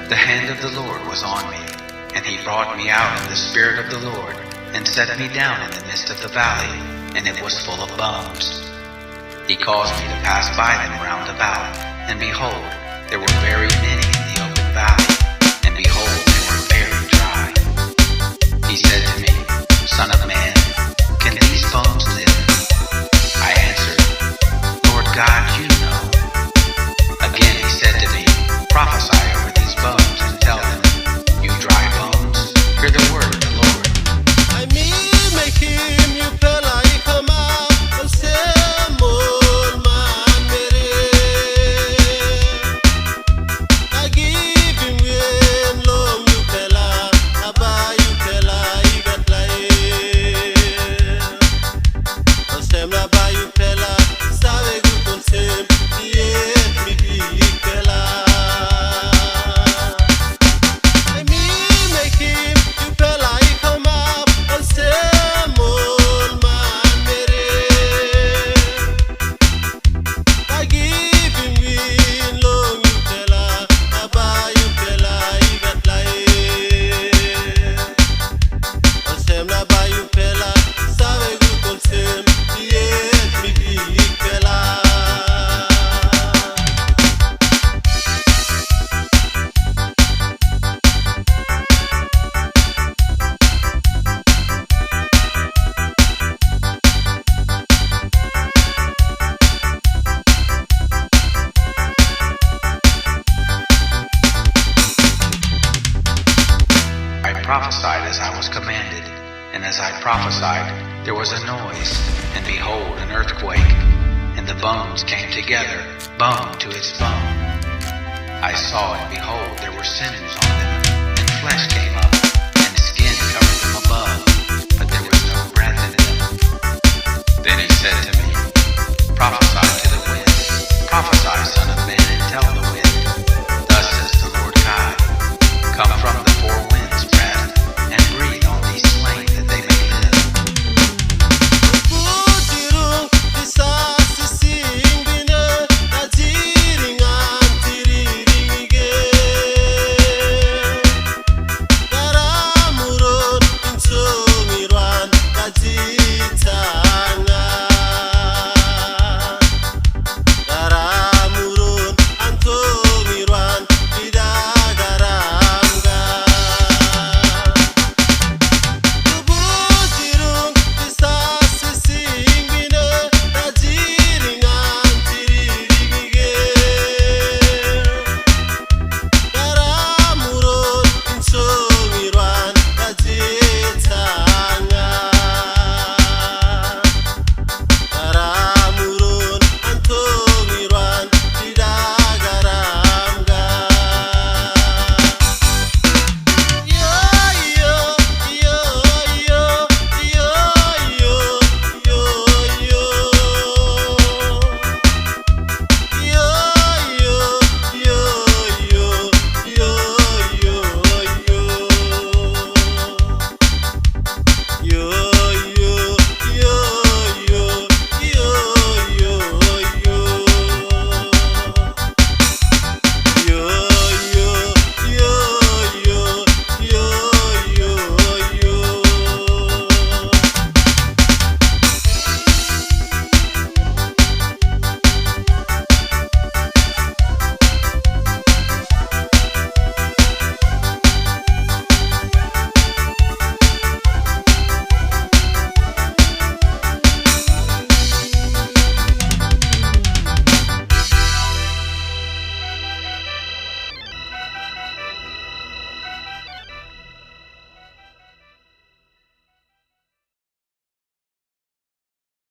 The hand of the Lord was on me, and he brought me out in the spirit of the Lord, and set me down in the midst of the valley, and it was full of bones. He caused me to pass by them round about, and behold, there were very many in the open valley, and behold, they were very dry. He said to me, Son of man, can these bones live? I answered, Lord God, you know. Again he said to me, Prophesy over these bones, and tell them, You dry bones, hear the word of the Lord. I mean, make him you feel like come out and say, Mon man, I give him when long you fella, about you fella, you got like. Sembla ba you fella, sabe good con sem, yeah, me be fella. I mean, make him you fella, you come up and say, Mon man, I give him when long you fella, about you fella, you got like. Sembla ba you fella, sabe good con sem, yeah, me be fella. I prophesied as I was commanded, and as I prophesied, there was a noise, and behold, an earthquake, and the bones came together, bone to its bone. I saw, and behold, there were sinews on them, and flesh came